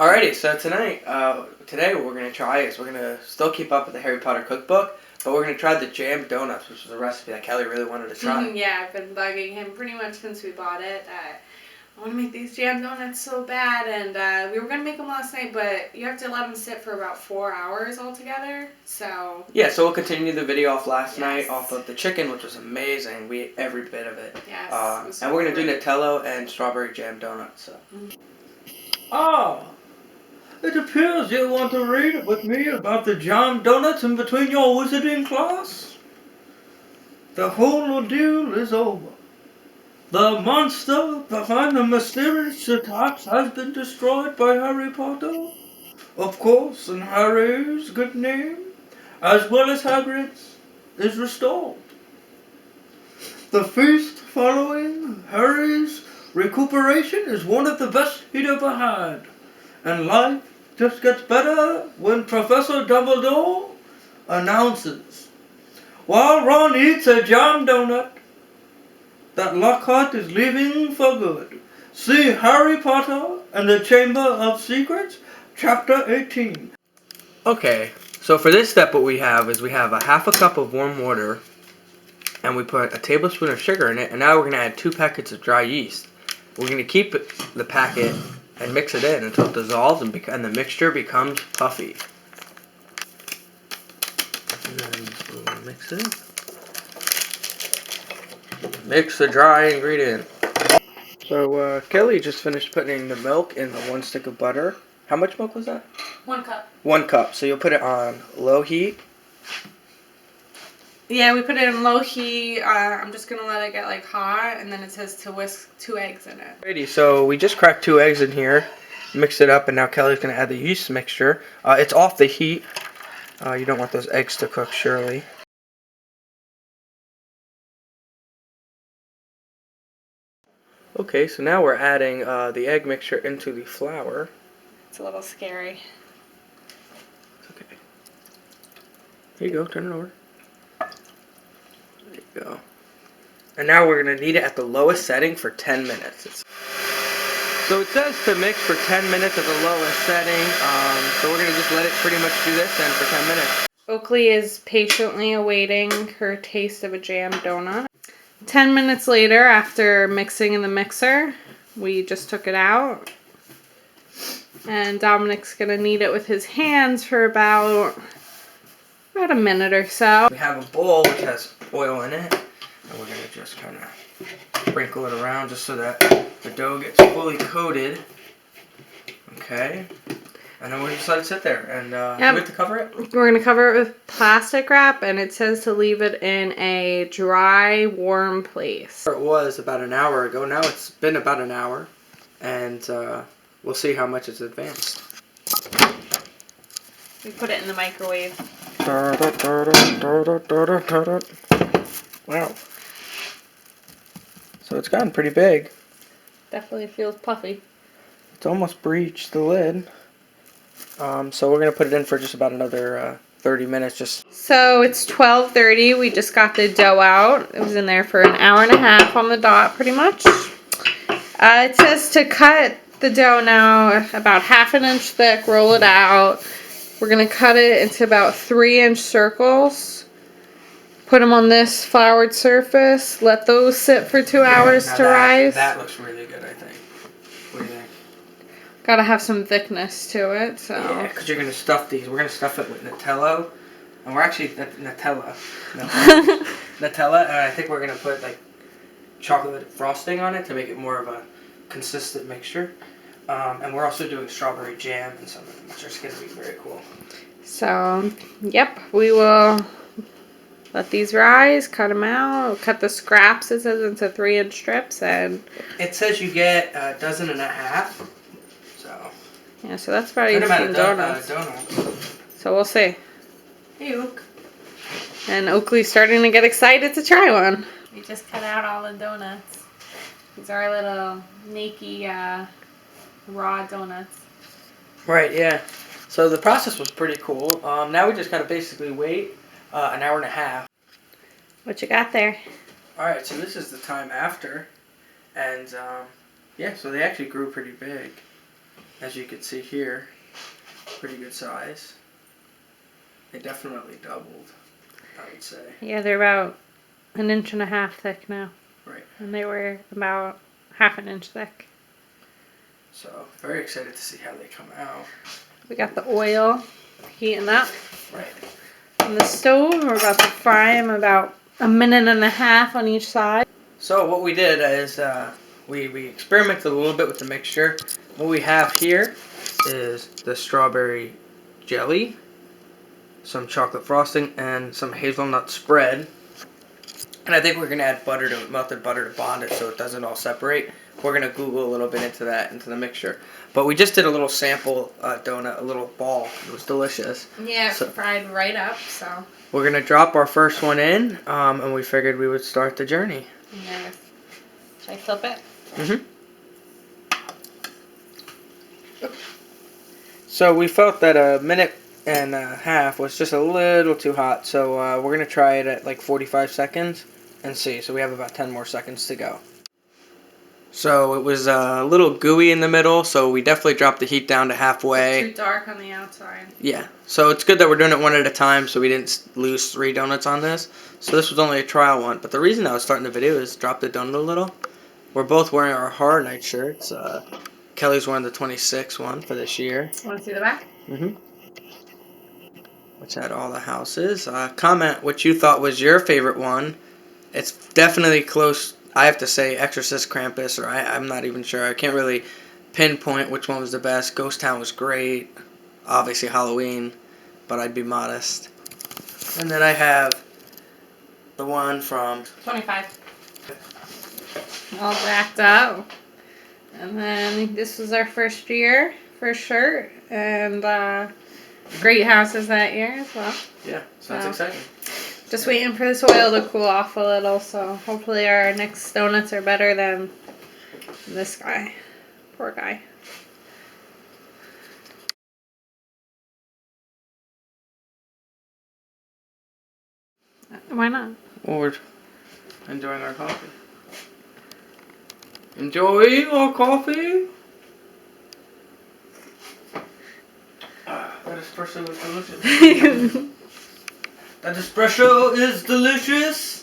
Alrighty, so today what we're going to try is we're going to still keep up with the Harry Potter Cookbook, but we're going to try the jam donuts, which is a recipe that Kelly really wanted to try. Yeah, I've been bugging him pretty much since we bought it. I want to make these jam donuts so bad, and we were going to make them last night, but you have to let them sit for about 4 hours altogether, so... Yeah, so we'll continue the video off last night, off of the chicken, which was amazing. We ate every bit of it. Yes. And we're going to do Nutella and strawberry jam donuts, so... Oh! It appears you want to read with me about the jam donuts in between your wizarding class. The whole ordeal is over. The monster behind the mysterious attacks has been destroyed by Harry Potter. Of course, and Harry's good name, as well as Hagrid's, is restored. The feast following Harry's recuperation is one of the best he'd ever had. And life just gets better when Professor Dumbledore announces, while Ron eats a jam donut, that Lockhart is leaving for good. See Harry Potter and the Chamber of Secrets, Chapter 18. Okay, so for this step what we have is we have a half a cup of warm water, and we put a tablespoon of sugar in it, and now we're going to add 2 packets of dry yeast. We're going to keep the packet and mix it in until it dissolves and the mixture becomes puffy. And then we'll mix it. Mix the dry ingredient. So Kelly just finished putting the milk in the 1 stick of butter. How much milk was that? 1 cup. 1 cup. So you'll put it on low heat. Yeah, we put it in low heat. I'm just going to let it get like hot, and then it says to whisk 2 eggs in it. Alrighty, so we just cracked 2 eggs in here, mixed it up, and now Kelly's going to add the yeast mixture. It's off the heat. You don't want those eggs to cook, surely. Okay, so now we're adding the egg mixture into the flour. It's a little scary. It's okay. Here you go, turn it over. There you go. And now we're going to knead it at the lowest setting for 10 minutes. So it says to mix for 10 minutes at the lowest setting. So we're going to just let it pretty much do this then for 10 minutes. Oakley is patiently awaiting her taste of a jam donut. 10 minutes later, after mixing in the mixer, we just took it out. And Dominic's going to knead it with his hands for about a minute or so. We have a bowl which has oil in it. And we're going to just kind of sprinkle it around just so that the dough gets fully coated. Okay. And then we're going to just let it sit there. And do we have to cover it? We're going to cover it with plastic wrap, and it says to leave it in a dry, warm place. It was about an hour ago. Now it's been about an hour. And we'll see how much it's advanced. We put it in the microwave. Wow. So it's gotten pretty big. Definitely feels puffy. It's almost breached the lid. So we're going to put it in for just about another 30 minutes. So it's 12:30. We just got the dough out. It was in there for an hour and a half on the dot, pretty much. It says to cut the dough now about 1/2 inch thick, roll it out. We're going to cut it into about 3-inch circles. Put them on this floured surface. Let those sit for 2 hours to rise. That looks really good, I think. What do you think? Gotta have some thickness to it, so. Yeah, because you're going to stuff these. We're going to stuff it with Nutella. And we're actually, Nutella, and I think we're going to put like chocolate frosting on it to make it more of a consistent mixture. And we're also doing strawberry jam and some of them, which are going to be very cool. So, yep, we will let these rise, cut them out, cut the scraps, it says, into 3-inch strips, and... It says you get 1.5 dozen, so... Yeah, so that's about 18 donuts. So we'll see. Hey, Oak. And Oakley's starting to get excited to try one. We just cut out all the donuts. These are our little naked raw donuts. Right, yeah. So the process was pretty cool. Now we just gotta basically wait an hour and a half. What you got there? Alright, so this is the time after. And, yeah, so they actually grew pretty big. as you can see here, pretty good size. They definitely doubled, I would say. Yeah, they're about 1.5 inches thick now. Right. And they were about 1/2 inch thick. So, very excited to see how they come out. We got the oil heating up. Right. On the stove, we're about to fry them about 1.5 minutes on each side. So what we did is we experimented a little bit with the mixture. What we have here is the strawberry jelly, some chocolate frosting, and some hazelnut spread. And I think we're going to add butter to it, melted butter to bond it so it doesn't all separate. We're going to Google a little bit into the mixture. But we just did a little sample donut, a little ball. It was delicious. Yeah, so, fried right up, so. We're going to drop our first one in, and we figured we would start the journey. Yeah. Should I flip it? Mm-hmm. So we felt that 1.5 minutes was just a little too hot, so we're going to try it at like 45 seconds and see. So we have about 10 more seconds to go. So it was a little gooey in the middle, so we definitely dropped the heat down to halfway. Too dark on the outside. Yeah, so it's good that we're doing it one at a time so we didn't lose 3 donuts on this. So this was only a trial one, but the reason I was starting the video is drop the donut a little. We're both wearing our horror night shirts. Kelly's wearing the 26 one for this year. Want to see the back? Mm-hmm. Which had all the houses. Comment what you thought was your favorite one. It's definitely close. I have to say Exorcist, Krampus, or I'm not even sure. I can't really pinpoint which one was the best. Ghost Town was great. Obviously Halloween, but I'd be modest. And then I have the one from 25. All backed up. And then this was our first year, first shirt, and great houses that year as well. Yeah, sounds exciting. Just waiting for this oil to cool off a little, so hopefully our next donuts are better than this guy. Poor guy. Why not? Well, we're enjoying our coffee. Enjoying our coffee? That espresso is delicious. That espresso is delicious.